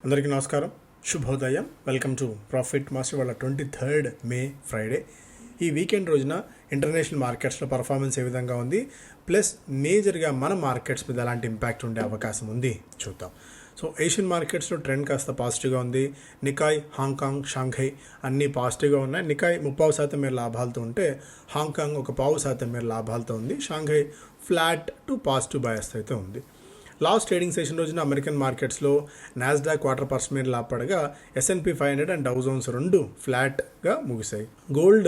అందరికీ నమస్కారం, శుభోదయం. Welcome to profit master. వాళ్ళ 23rd మే ఫ్రైడే. ఈ వీకెండ్ రోజున ఇంటర్నేషనల్ మార్కెట్స్లో పర్ఫార్మెన్స్ ఏ విధంగా ఉంది, ప్లస్ మేజర్గా మన మార్కెట్స్ మీద ఎలాంటి ఇంపాక్ట్ ఉండే అవకాశం ఉంది చూద్దాం. సో ఏషియన్ మార్కెట్స్లో ట్రెండ్ కాస్త పాజిటివ్గా ఉంది. నికాయ్, హాంకాంగ్, షాంఘై అన్నీ పాజిటివ్గా ఉన్నాయి. నికాయ్ 30% మేర లాభాలతో ఉంటే హాంకాంగ్ 1.5% మేర లాభాలతో ఉంది. Shanghai flat to positive bias అయితే ఉంది. లాస్ట్ ట్రేడింగ్ సెషన్ రోజున అమెరికన్ మార్కెట్స్లో నాస్డాక్ 1/4% మేర లాభపడగా S&P 500 అండ్ డౌ జోన్స్ రెండు ఫ్లాట్గా ముగిశాయి. గోల్డ్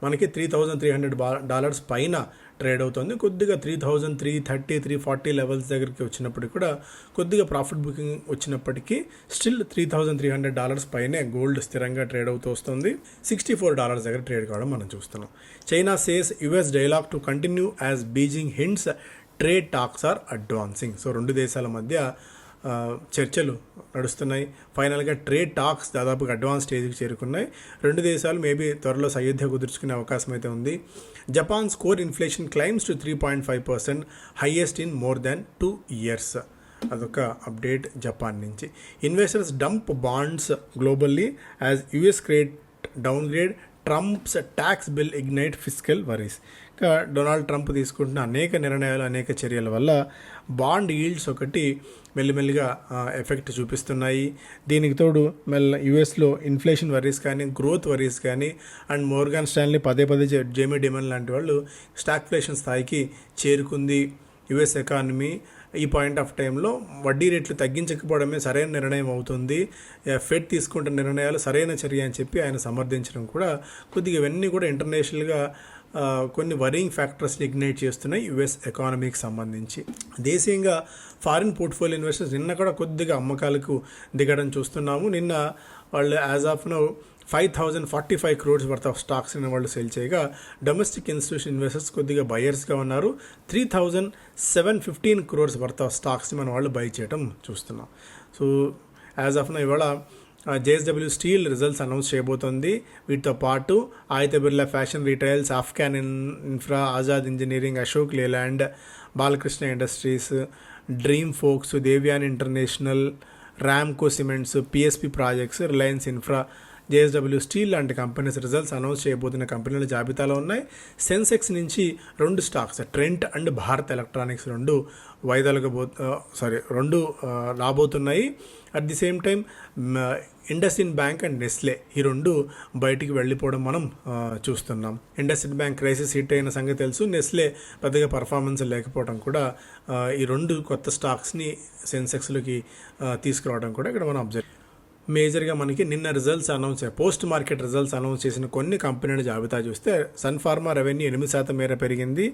మనకి $3,300 పైన ట్రేడ్ అవుతుంది. కొద్దిగా 3,330, 340 లెవెల్స్ దగ్గరికి వచ్చినప్పటికీ కూడా కొద్దిగా ప్రాఫిట్ బుకింగ్ వచ్చినప్పటికీ స్టిల్ $3,300 పైనే గోల్డ్ స్థిరంగా ట్రేడ్ అవుతూ వస్తుంది. $64 దగ్గర ట్రేడ్ కావడం మనం చూస్తున్నాం. China says US dialogue to continue as Beijing hints trade talks are advancing. So రెండు దేశాల మధ్య చర్చలు నడుస్తున్నాయి. ఫైనల్గా ట్రేడ్ టాక్స్ దాదాపుగా అడ్వాన్స్ స్టేజ్కి చేరుకున్నాయి. రెండు దేశాలు మేబీ త్వరలో సయోధ్య కుదుర్చుకునే అవకాశం అయితే ఉంది. Japan score inflation climbs to 3.5%, highest in more than 2 years. అదొక అప్డేట్ జపాన్ నుంచి. Investors dump bonds globally as US credit downgrade, Trump's tax bill ignite fiscal worries. ఇంకా డొనాల్డ్ ట్రంప్ తీసుకుంటున్న అనేక నిర్ణయాలు, అనేక చర్యల వల్ల బాండ్ ఈల్డ్స్ ఒకటి మెల్లిమెల్లిగా ఎఫెక్ట్ చూపిస్తున్నాయి. దీనికి తోడు యుఎస్లో ఇన్ఫ్లేషన్ వరీస్ కానీ, గ్రోత్ వరీస్ కానీ, అండ్ మోర్గాన్ స్టాన్లీ పదే జేమీ డిమన్ లాంటి వాళ్ళు స్టాగ్ఫ్లేషన్ స్థాయికి చేరుకుంది యుఎస్ ఎకానమీ. ఈ పాయింట్ ఆఫ్ టైంలో వడ్డీ రేట్లు తగ్గించకపోవడమే సరైన నిర్ణయం అవుతుంది, ఫెడ్ తీసుకుంటున్న నిర్ణయాలు సరైన చర్య అని చెప్పి ఆయన సమర్థించడం కూడా కొద్దిగా ఇవన్నీ కూడా ఇంటర్నేషనల్గా కొన్ని వరింగ్ ఫ్యాక్టర్స్ని ఇగ్నైట్ చేస్తున్నాయి యుఎస్ ఎకానమీకి సంబంధించి. దేశీయంగా ఫారిన్ పోర్ట్ఫోలియో ఇన్వెస్టర్స్ నిన్న కూడా కొద్దిగా అమ్మకాలకు దిగడం చూస్తున్నాము. నిన్న వాళ్ళు as of now 5,045 crores worth of stocks వాళ్ళు సేల్ చేయగా, డొమెస్టిక్ ఇన్స్టిట్యూషన్ ఇన్వెస్టర్స్ కొద్దిగా బయర్స్గా ఉన్నారు. 3,715 crores వర్త్ ఆఫ్ స్టాక్స్ని మన వాళ్ళు బై చేయడం చూస్తున్నాం. సో యాజ్ ఆఫ్ నౌ ఇవాళ JSW స్టీల్ రిజల్ట్స్ అనౌన్స్ చేయబోతోంది. వీటితో పాటు ఆదిత్య బిర్లా ఫ్యాషన్ రీటైల్స్, ఆఫ్ఘాన్ infra, Azad engineering, Ashok Leyland, Balakrishna industries, dream folks, Devyani international, Ramco cements, PSP projects, Reliance infra, JSW steel లాంటి కంపెనీస్ రిజల్ట్స్ అనౌన్స్ చేయబోతున్న కంపెనీల జాబితాలో ఉన్నాయి. సెన్సెక్స్ నుంచి 2 stocks, Trent and Bharat electronics రెండు రాబోతున్నాయి. At the same time IndusInd bank and Nestle ఈ రెండు బయటికి వెళ్ళిపోవడం మనం చూస్తున్నాం. ఇండస్ఇండ్ బ్యాంక్ క్రైసిస్ హిట్ అయిన సంగతి తెలుసు. నెస్లే పెద్దగా పర్ఫార్మెన్స్ లేకపోవడం కూడా ఈ రెండు కొత్త స్టాక్స్ని సెన్సెక్స్లోకి తీసుకురావడం కూడా ఇక్కడ మనం అబ్జర్వ్. మేజర్గా మనకి నిన్న పోస్ట్ మార్కెట్ రిజల్ట్స్ అనౌన్స్ చేసిన కొన్ని కంపెనీల జాబితా చూస్తే సన్ ఫార్మా రెవెన్యూ 8% మేర పెరిగింది.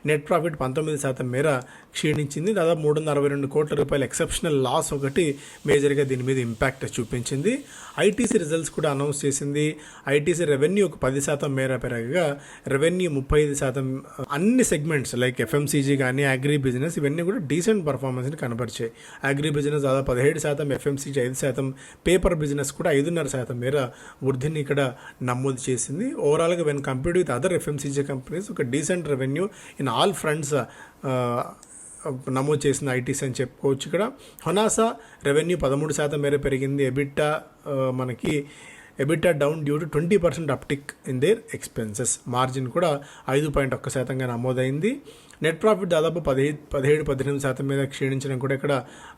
నెట్ ప్రాఫిట్ 19% మేర క్షీణించింది. దాదాపు 362 కోట్ల రూపాయల ఎక్సెప్షనల్ లాస్ ఒకటి మేజర్గా దీని మీద ఇంపాక్ట్ చూపించింది. ఐటీసీ రిజల్ట్స్ కూడా అనౌన్స్ చేసింది. ఐటీసీ రెవెన్యూ 10% మేర పెరగగా, రెవెన్యూ 35%. అన్ని సెగ్మెంట్స్ లైక్ FMCG కానీ, అగ్రి బిజినెస్ ఇవన్నీ కూడా డీసెంట్ పర్ఫార్మెన్స్ని కనబరిచాయి. అగ్రి బిజినెస్ దాదాపు 17%, FMCG 5%, పేపర్ బిజినెస్ కూడా 5.5% మేర వృద్ధిని ఇక్కడ నమోదు చేసింది. ఓవరాల్గా when compared with other FMCG companies ఒక decent revenue in all fronts నమోదు చేసిన ఐటీసీ అని చెప్పుకోవచ్చు. ఇక్కడ హొనాసా రెవెన్యూ 13% మేర పెరిగింది. EBITDA down due to 20% uptick in there expenses. Margin కూడా 5.1%గా నమోదైంది. నెట్ ప్రాఫిట్ దాదాపు 17-18% మీద క్షీణించడం కూడా ఇక్కడ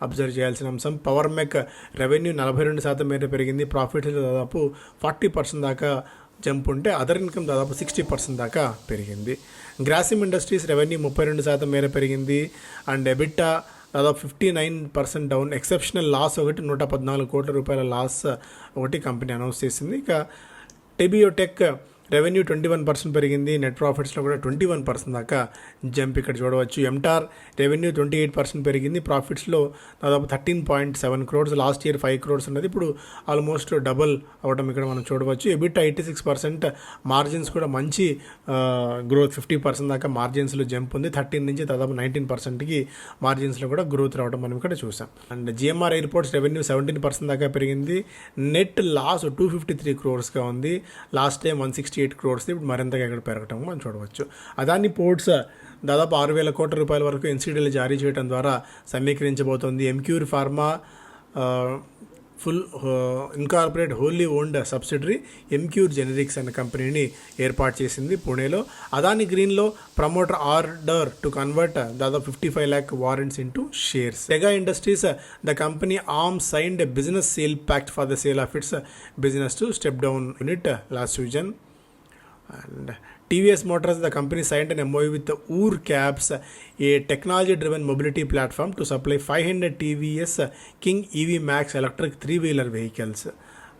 అబ్జర్వ్ చేయాల్సిన అంశం. పవర్ మెక్ రెవెన్యూ 42% మేర పెరిగింది. ప్రాఫిట్స్ దాదాపు 40% దాకా జంప్ ఉంటే అదర్ ఇన్కమ్ దాదాపు 60% దాకా పెరిగింది. గ్రాసిమ్ ఇండస్ట్రీస్ రెవెన్యూ 32% మేర పెరిగింది. అండ్ ఎబిటా దాదాపు 59% డౌన్. ఎక్సెప్షనల్ లాస్ ఒకటి 114 కోట్ల రూపాయల లాస్ ఒకటి కంపెనీ అనౌన్స్ చేసింది. ఇక టెబియోటెక్ రెవెన్యూ 21% పెరిగింది. నెట్ ప్రాఫిట్స్లో కూడా 21% దాకా జంప్ ఇక్కడ చూడవచ్చు. ఎంటార్ రెవెన్యూ 28% పెరిగింది. ప్రాఫిట్స్లో దాదాపు 13.7 crores, లాస్ట్ ఇయర్ 5 crores ఉన్నది, ఇప్పుడు ఆల్మోస్ట్ డబుల్ అవ్వడం ఇక్కడ మనం చూడవచ్చు. ఎబిటా 86%, మార్జిన్స్ కూడా మంచి గ్రోత్ 50% దాకా మార్జిన్స్లో జంప్ ఉంది. 13 నుంచి దాదాపు 19%కి మార్జిన్స్లో కూడా గ్రోత్ రావడం మనం ఇక్కడ చూసాం. అండ్ GMR ఎయిర్పోర్ట్స్ రెవెన్యూ 17% దాకా పెరిగింది. నెట్ లాస్ 253 crores ఉంది. లాస్ట్ టైం 168 crores, ఇప్పుడు మరింతగా ఇక్కడ పెరగటం మనం చూడవచ్చు. అదాని పోర్ట్స్ దాదాపు 6,000 కోట్ల రూపాయల వరకు NCDలు జారీ చేయడం ద్వారా సమీకరించబోతోంది. Emcure pharma full incorporate wholly owned subsidiary Emcure generics అనే కంపెనీని ఏర్పాటు చేసింది పూణేలో. అదాని గ్రీన్లో ప్రమోటర్ ఆర్డర్ టు కన్వర్ట్ దాదాపు 55 lakh warrants into shares. Tega industries the company arm signed business sale pact for the sale of its business to step down unit last season. And TVS Motors, the company signed an MOU with the Ur Cabs, a technology-driven mobility platform to supply 500 TVS King EV Max electric 3-wheeler vehicles.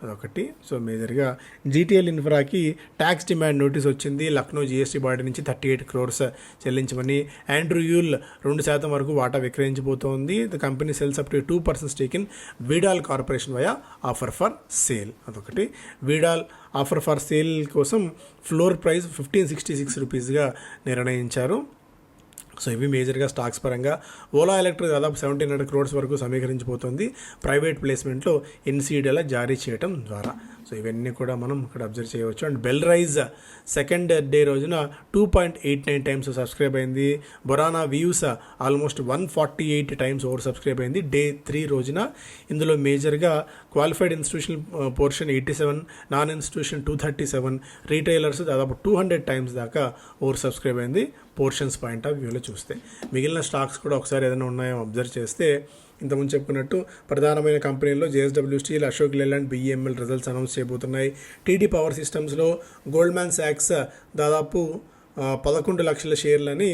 అదొకటి. So మేజర్గా GTL ఇన్ఫ్రాకి tax demand notice వచ్చింది. Lucknow GST body నుంచి 38 crores చెల్లించమని. Andrew you'll 2% వరకు వాటా విక్రయించబోతోంది. The company sells up to 2% stake in Vidal corporation via offer for sale. అదొకటి. Vidal offer for sale కోసం ఫ్లోర్ ప్రైస్ 1566 రూపీస్గా నిర్ణయించారు. సో ఇవి మేజర్గా స్టాక్స్ పరంగా. ఓలా ఎలక్ట్రిక్ దాదాపు 1700 crores వరకు సమీకరించిపోతుంది ప్రైవేట్ ప్లేస్మెంట్లో ఎన్సీడీల జారీ చేయడం ద్వారా. సో ఇవన్నీ కూడా మనం ఇక్కడ అబ్జర్వ్ చేయవచ్చు. And Belrise second day రోజున 2.89 times సబ్స్క్రైబ్ అయింది. Borana weaves almost 148 times over subscribe అయింది డే 3 రోజున. ఇందులో మేజర్గా qualified institutional portion 87, non institution 237, retailers దాదాపు 200 times దాకా ఓవర్ సబ్స్క్రైబ్ అయింది పోర్షన్స్ పాయింట్ ఆఫ్ వ్యూలో చూస్తే. మిగిలిన స్టాక్స్ కూడా ఒకసారి ఏదైనా ఉన్నాయో అబ్జర్వ్ చేస్తే ఇంతకుముందు చెప్పుకున్నట్టు ప్రధానమైన కంపెనీల్లో JSW steel, Ashok Leyland, BEML results announce చేయబోతున్నాయి. టీడీ పవర్ సిస్టమ్స్లో గోల్డ్మ్యాన్ సాక్స్ దాదాపు 11 లక్షల షేర్లని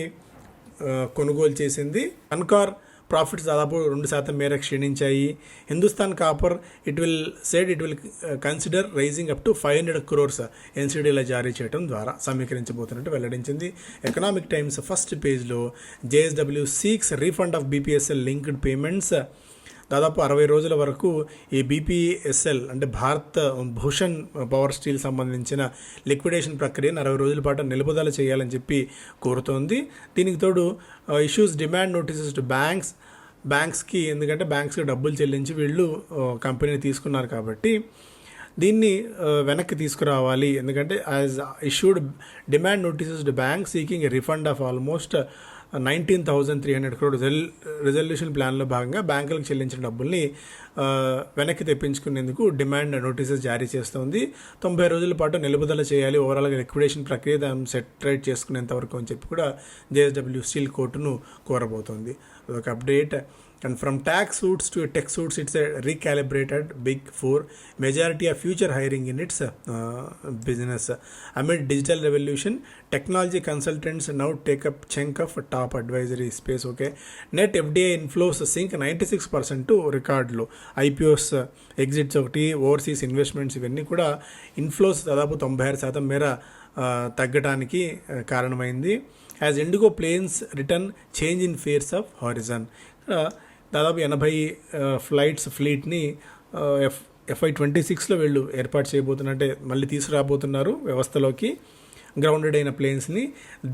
కొనుగోలు చేసింది. అన్కార్ ప్రాఫిట్స్ దాదాపు 2% మేర క్షీణించాయి. Hindustan copper it will consider raising up to 500 crores ఎన్సీడీల జారీ చేయడం ద్వారా సమీకరించబోతున్నట్టు వెల్లడించింది. ఎకనామిక్ టైమ్స్ ఫస్ట్ పేజ్లో JSW seeks refund of BPSL linked payments. దాదాపు 60 రోజుల వరకు ఈ బీపీఎస్ఎల్ అంటే భారత్ భూషణ్ పవర్ స్టీల్ సంబంధించిన లిక్విడేషన్ ప్రక్రియను 60 రోజుల పాటు నిలుపుదల చేయాలని చెప్పి కోరుతోంది. దీనికి తోడు ఇష్యూస్ డిమాండ్ నోటీసెస్ టు బ్యాంక్స్కి, ఎందుకంటే బ్యాంక్స్కి డబ్బులు చెల్లించి వీళ్ళు కంపెనీని తీసుకున్నారు కాబట్టి దీన్ని వెనక్కి తీసుకురావాలి. ఎందుకంటే as issued demand notices to bank seeking a refund of almost 19,300 crores resolution ప్లాన్లో భాగంగా బ్యాంకులకు చెల్లించిన డబ్బుల్ని వెనక్కి తెప్పించుకునేందుకు డిమాండ్ నోటీసెస్ జారీ చేస్తోంది. 90 రోజుల పాటు నిలుపుదల చేయాలి, ఓవరాల్గా లిక్విడేషన్ ప్రక్రియ దాన్ని సెటిల్ చేసుకునేంత వరకు అని చెప్పి కూడా జేఎస్డబ్ల్యూ స్టీల్ కోర్టును కోరబోతోంది. అదొక update. And from tax suits to tech suits, it's a recalibrated Big Four. Majority of future hiring in its business. Amid digital revolution, technology consultants now take up chunk of top advisory space. Okay. Net FDI inflows sink 96% to record low. IPOs, exits ఒకటి, overseas investments ఇవన్నీ కూడా inflows దాదాపు 96% మేర తగ్గడానికి కారణమైంది. As IndiGo planes return change in fares of horizon. దాదాపు 80 flights ఫ్లీట్ని FY26లో వీళ్ళు ఏర్పాటు చేయబోతున్నట్టే మళ్ళీ తీసుకురాబోతున్నారు వ్యవస్థలోకి గ్రౌండెడ్ అయిన ప్లేన్స్ని.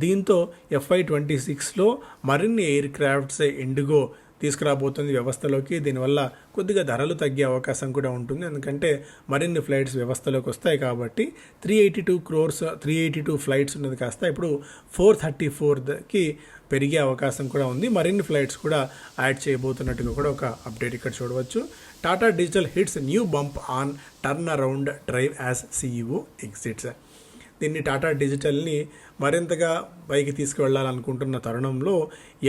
దీంతో FY26లో మరిన్ని ఎయిర్ క్రాఫ్ట్స్ ఇండిగో తీసుకురాబోతుంది వ్యవస్థలోకి. దీనివల్ల కొద్దిగా ధరలు తగ్గే అవకాశం కూడా ఉంటుంది, ఎందుకంటే మరిన్ని ఫ్లైట్స్ వ్యవస్థలోకి వస్తాయి కాబట్టి. 382 ఫ్లైట్స్ ఉన్నది కాస్త ఇప్పుడు 434కి పెరిగే అవకాశం కూడా ఉంది. మరిన్ని ఫ్లైట్స్ కూడా యాడ్ చేయబోతున్నట్టుగా కూడా ఒక అప్డేట్ ఇక్కడ చూడవచ్చు. Tata digital hits new bump on turn around drive as CEO exits. దీన్ని టాటా డిజిటల్ని మరింతగా పైకి తీసుకువెళ్ళాలనుకుంటున్న తరుణంలో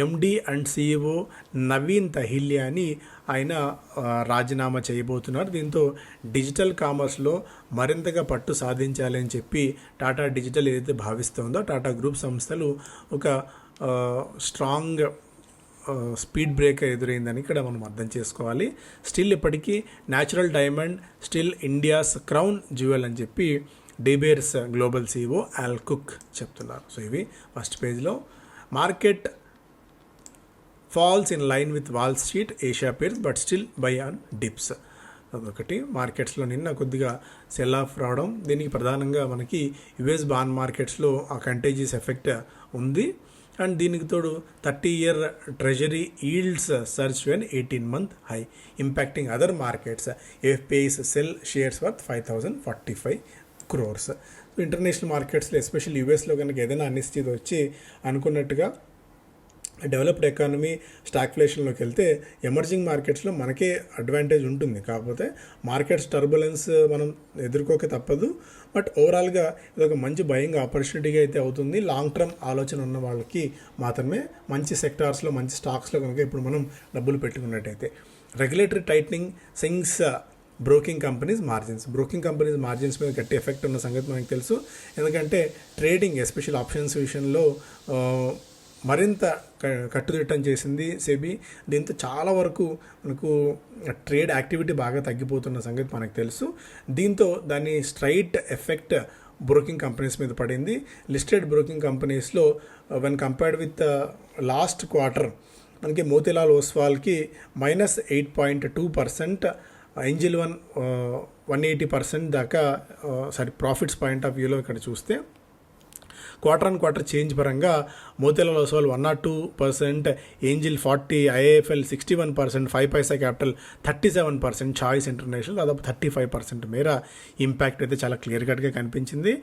MD అండ్ CEO నవీన్ తహిల్యాని ఆయన రాజీనామా చేయబోతున్నారు. దీంతో డిజిటల్ కామర్స్లో మరింతగా పట్టు సాధించాలి అని చెప్పి టాటా డిజిటల్ ఏదైతే భావిస్తుందో టాటా గ్రూప్ సంస్థలు ఒక స్ట్రాంగ్ స్పీడ్ బ్రేకర్ ఎదురైందని ఇక్కడ మనం అర్థం చేసుకోవాలి. స్టిల్ ఇప్పటికీ natural diamond still India's crown jewel అని చెప్పి De Beers global CEO Al Cook చెప్తున్నారు. సో ఇవి ఫస్ట్ పేజ్లో. Market falls in line with Wall Street Asia pares but still buy on dips. అదొకటి. మార్కెట్స్లో నిన్న కొద్దిగా సెల్ ఆఫ్ రావడం, దీనికి ప్రధానంగా మనకి US బాండ్ మార్కెట్స్లో ఆ కంటేజియస్ ఎఫెక్ట్ ఉంది. అండ్ దీనికి తోడు 30-year treasury yields search when 18-month high impacting other markets. FPI's cell shares worth 5,045 crores. International మార్కెట్స్లో ఎస్పెషల్లీ US కనుక ఏదైనా అనిశ్చితి వచ్చి అనుకున్నట్టుగా డెవలప్డ్ ఎకానమీ స్టాగ్ఫ్లేషన్లోకి వెళ్తే ఎమర్జింగ్ మార్కెట్స్లో మనకే అడ్వాంటేజ్ ఉంటుంది. కాకపోతే మార్కెట్స్ టర్బులెన్స్ మనం ఎదుర్కోక తప్పదు. బట్ ఓవరాల్గా ఇది ఒక మంచి బయింగ్ ఆపర్చునిటీగా అయితే అవుతుంది. లాంగ్ టర్మ్ ఆలోచన ఉన్న వాళ్ళకి మాత్రమే మంచి సెక్టార్స్లో మంచి స్టాక్స్లో కనుక ఇప్పుడు మనం డబ్బులు పెట్టుకున్నట్టయితే. Regulatory tightening stings broking companies margins మీద గట్టి ఎఫెక్ట్ ఉన్న సంగతి మనకు తెలుసు. ఎందుకంటే ట్రేడింగ్ ఎస్పెషల్ ఆప్షన్స్ విషయంలో మరింత కట్టుదిట్టం చేసింది సెబీ. దీంతో చాలా వరకు మనకు ట్రేడ్ యాక్టివిటీ బాగా తగ్గిపోతున్న సంగతి మనకు తెలుసు. దీంతో దాని స్ట్రైట్ ఎఫెక్ట్ బ్రోకింగ్ కంపెనీస్ మీద పడింది. లిస్టెడ్ బ్రోకింగ్ కంపెనీస్లో when compared with last quarter మనకి మోతీలాల్ ఓస్వాల్కి -8.2%, ఏంజిల్ వన్ 180% దాకా ప్రాఫిట్స్ పాయింట్ ఆఫ్ వ్యూలో ఇక్కడ చూస్తే క్వార్టర్ ఆన్ క్వార్టర్ చేంజ్ పరంగా మోతీలాల్ ఓస్వాల్ 102%, ఏంజిల్ 40%, ఐఏఎఫ్ఎల్ 61%, 5 పైసా క్యాపిటల్ 37%, చాయిస్ ఇంటర్నేషనల్ దాదాపు 35% మేర ఇంపాక్ట్ అయితే చాలా క్లియర్ కట్గా కనిపించింది.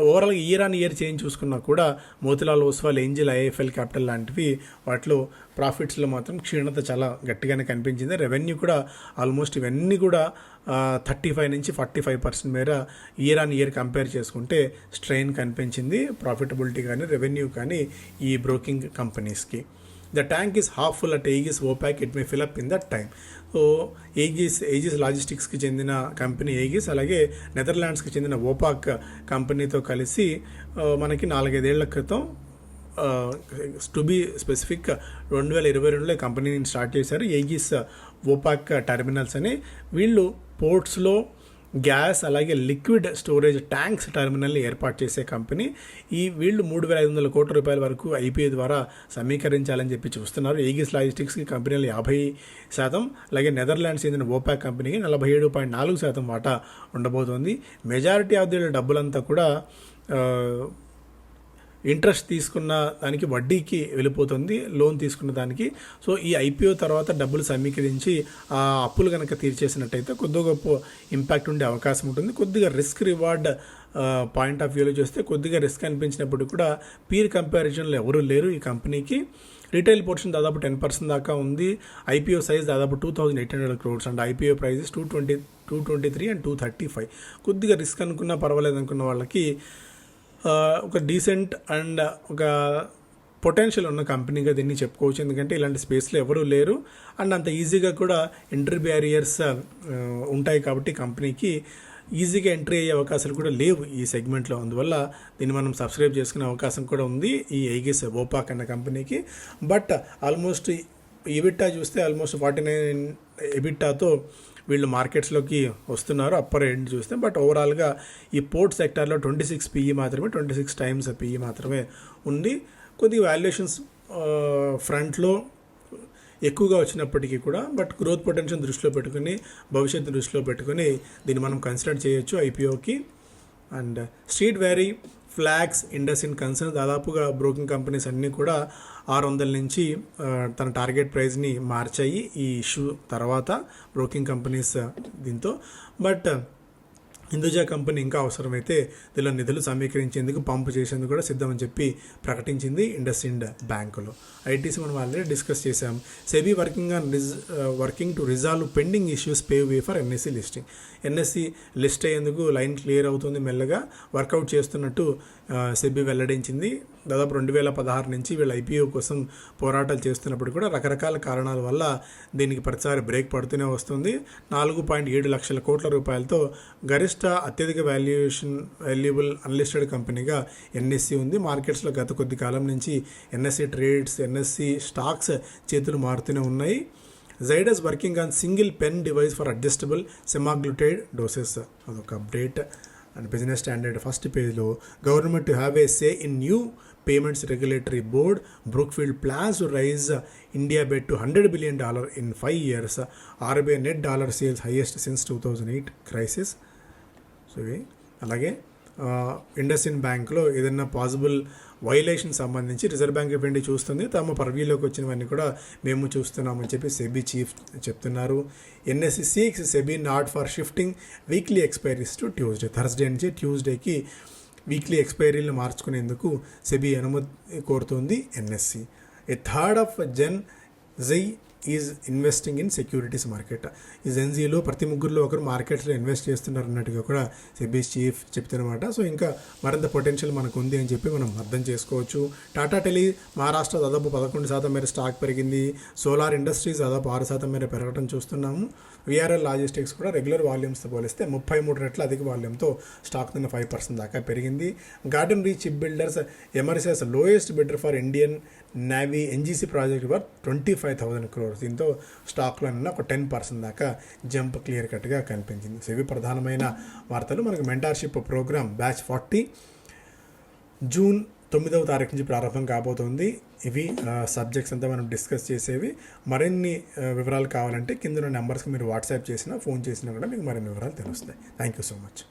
ఓవరాల్గా ఇయర్ ఆన్ ఇయర్ చేంజ్ చూసుకున్నా కూడా Motilal Oswal, angel, IAFL capital లాంటివి వాటిలో ప్రాఫిట్స్లో మాత్రం క్షీణత చాలా గట్టిగానే కనిపించింది. రెవెన్యూ కూడా ఆల్మోస్ట్ ఇవన్నీ కూడా 35 నుంచి 45% మేర ఇయర్ ఆన్ ఇయర్ కంపేర్ చేసుకుంటే స్ట్రెయిన్ కనిపించింది ప్రాఫిటబిలిటీ కానీ రెవెన్యూ కానీ ఈ బ్రోకింగ్ కంపెనీస్కి. The tank is half full at Aegis Vopak, it may fill up in that time. So Aegis లాజిస్టిక్స్కి చెందిన కంపెనీ ఏగిస్, అలాగే నెదర్లాండ్స్కి చెందిన ఓపాక్ కంపెనీతో కలిసి మనకి 4-5 ఏళ్ల క్రితం టు బీ స్పెసిఫిక్ 2022లో కంపెనీని స్టార్ట్ చేశారు. ఏగిస్ ఓపాక్ టెర్మినల్స్ అని. వీళ్ళు పోర్ట్స్లో గ్యాస్ అలాగే లిక్విడ్ స్టోరేజ్ ట్యాంక్స్ టెర్మినల్ని ఏర్పాటు చేసే కంపెనీ. వీళ్ళు 3,500 కోట్ల రూపాయల వరకు ఐపీఓ ద్వారా సమీకరించాలని చెప్పి చూస్తున్నారు. ఏగిస్ లాజిస్టిక్స్కి కంపెనీలు 50%, అలాగే నెదర్లాండ్స్ చెందిన ఓపాక్ కంపెనీకి 47.4% వాటా ఉండబోతోంది. మెజారిటీ ఆఫ్ ది డబ్బులంతా కూడా ఇంట్రెస్ట్ తీసుకున్న దానికి వడ్డీకి వెళ్ళిపోతుంది, లోన్ తీసుకున్న దానికి. సో ఈ ఐపీఓ తర్వాత డబ్బులు సమీకరించి ఆ అప్పులు కనుక తీర్చేసినట్టయితే కొద్దిగా గొప్ప ఇంపాక్ట్ ఉండే అవకాశం ఉంటుంది. కొద్దిగా రిస్క్ రివార్డ్ పాయింట్ ఆఫ్ వ్యూలో చూస్తే కొద్దిగా రిస్క్ అనిపించినప్పుడు కూడా పీర్ కంపారిజన్లో ఎవరు లేరు ఈ కంపెనీకి. రీటైల్ పోర్షన్ దాదాపు 10% దాకా ఉంది. ఐపీఓ సైజ్ దాదాపు 2,800 crores and IPO prices 223 and 235. కొద్దిగా రిస్క్ అనుకున్నా పర్వాలేదు అనుకున్న వాళ్ళకి ఒక డీసెంట్ అండ్ ఒక పొటెన్షియల్ ఉన్న కంపెనీగా దీన్ని చెప్పుకోవచ్చు. ఎందుకంటే ఇలాంటి స్పేస్లో ఎవరూ లేరు అండ్ అంత ఈజీగా కూడా ఎంట్రీ బ్యారియర్స్ ఉంటాయి కాబట్టి కంపెనీకి ఈజీగా ఎంట్రీ అయ్యే అవకాశాలు కూడా లేవు ఈ సెగ్మెంట్లో. అందువల్ల దీన్ని మనం సబ్స్క్రైబ్ చేసుకునే అవకాశం కూడా ఉంది ఈ ఏగిస్ ఓపాక్ అన్న కంపెనీకి. బట్ ఆల్మోస్ట్ ఎబిటా చూస్తే ఆల్మోస్ట్ 49 ఎబిటాతో వీళ్ళు మార్కెట్స్లోకి వస్తున్నారు అప్పర్ ఎండ్ చూస్తే. బట్ ఓవరాల్గా ఈ పోర్ట్ సెక్టార్లో 26 PE మాత్రమే, 26 times PE మాత్రమే ఉంది. కొద్దిగా వాల్యుయేషన్స్ ఫ్రంట్లో ఎక్కువగా వచ్చినప్పటికీ కూడా బట్ గ్రోత్ పొటెన్షియల్ దృష్టిలో పెట్టుకుని, భవిష్యత్తు దృష్టిలో పెట్టుకుని దీన్ని మనం కన్సిడర్ చేయొచ్చు ఐపీఓకి. And street wary, flags, IndusInd concern దాదాపుగా బ్రోకింగ్ కంపెనీస్ అన్నీ కూడా 600 నుంచి తన టార్గెట్ ప్రైస్ని మార్చాయి ఈ ఇష్యూ తర్వాత బ్రోకింగ్ కంపెనీస్ దీంతో. బట్ హిందూజా కంపెనీ ఇంకా అవసరమైతే దీనిలో నిధులు సమీకరించేందుకు పంపు చేసేందుకు కూడా సిద్ధమని చెప్పి ప్రకటించింది ఇండస్ఇండ్ బ్యాంకులో. ఐటీసీ మనం ఆల్రెడీ డిస్కస్ చేశాం. SEBI working to resolve pending issues, pave way for NSE listing. NSE list అయ్యేందుకు లైన్ క్లియర్ అవుతుంది, మెల్లగా వర్కౌట్ చేస్తున్నట్టు సెబీ వెల్లడించింది. దాదాపు 2016 నుంచి వీళ్ళు ఐపీఓ కోసం పోరాటాలు చేస్తున్నప్పుడు కూడా రకరకాల కారణాల వల్ల దీనికి ప్రతిసారి బ్రేక్ పడుతూనే వస్తుంది. 4.7 లక్షల కోట్ల రూపాయలతో గరిష్ట అత్యధిక వాల్యుబుల్ అన్లిస్టెడ్ కంపెనీగా ఎన్ఎస్సీ ఉంది. మార్కెట్స్లో గత కొద్ది కాలం నుంచి ఎన్ఎస్సీ ట్రేడ్స్, ఎన్ఎస్సీ స్టాక్స్ చేతులు మారుతూనే ఉన్నాయి. Zydus working on single pen device for adjustable semaglutide doses, అదొక update. And Business Standard first పేజ్లో government to have a say in new payments regulatory board, Brookfield plans to raise India bet to $100 billion in 5 years, RBI net dollar sales highest since 2008 crisis. So ఇవి అలాగే IndusInd బ్యాంక్లో ఏదైనా possible violation సంబంధించి Reserve Bank of India చూస్తుంది, తమ పర్వ్యూలోకి వచ్చినవన్నీ కూడా మేము చూస్తున్నామని చెప్పి సెబీ చీఫ్ చెప్తున్నారు. NSE seeks SEBI nod for shifting weekly expiries to Tuesday, Thursday నుంచి ట్యూస్డేకి వీక్లీ ఎక్స్పైరీలు మార్చుకునేందుకు సెబీ అనుమతి కోరుతోంది NSE. A third of Gen Z is investing in securities market. ఈ జెన్జీలో ప్రతి ముగ్గురులో ఒకరు మార్కెట్స్లో ఇన్వెస్ట్ చేస్తున్నారు అన్నట్టుగా కూడా సెబీ చీఫ్ చెప్తారనమాట. సో ఇంకా మరింత పొటెన్షియల్ మనకు ఉంది అని చెప్పి మనం అర్థం చేసుకోవచ్చు. టాటా టెలి మహారాష్ట్ర దాదాపు 11% మేర స్టాక్ పెరిగింది. సోలార్ ఇండస్ట్రీస్ దాదాపు 6% మేర పెరగడం చూస్తున్నాము. విఆర్ఎల్ లాజిస్టిక్స్ కూడా రెగ్యులర్ వాల్యూమ్స్తో పోలిస్తే 33 రెట్ల అధిక వాల్యూమ్తో స్టాక్ నిన్న 5% దాకా పెరిగింది. Garden Reach Shipbuilders emerges lowest bidder for Indian navy NGC project worth 25,000 crores. దీంతో స్టాక్లో నిన్న ఒక 10% దాకా జంప్ క్లియర్ కట్గా కనిపించింది. సో ఇవి ప్రధానమైన వార్తలు. మనకు మెంటార్షిప్ ప్రోగ్రామ్ బ్యాచ్ 40 జూన్ 9వ తారీఖు నుంచి ప్రారంభం కాబోతోంది. ఇవి సబ్జెక్ట్స్ అంతా మనం డిస్కస్ చేసేవి. మరిన్ని వివరాలు కావాలంటే కింద నెంబర్స్కి మీరు వాట్సాప్ చేసినా ఫోన్ చేసినా కూడా మీకు మరిన్ని వివరాలు తెలుస్తాయి. Thank you so much.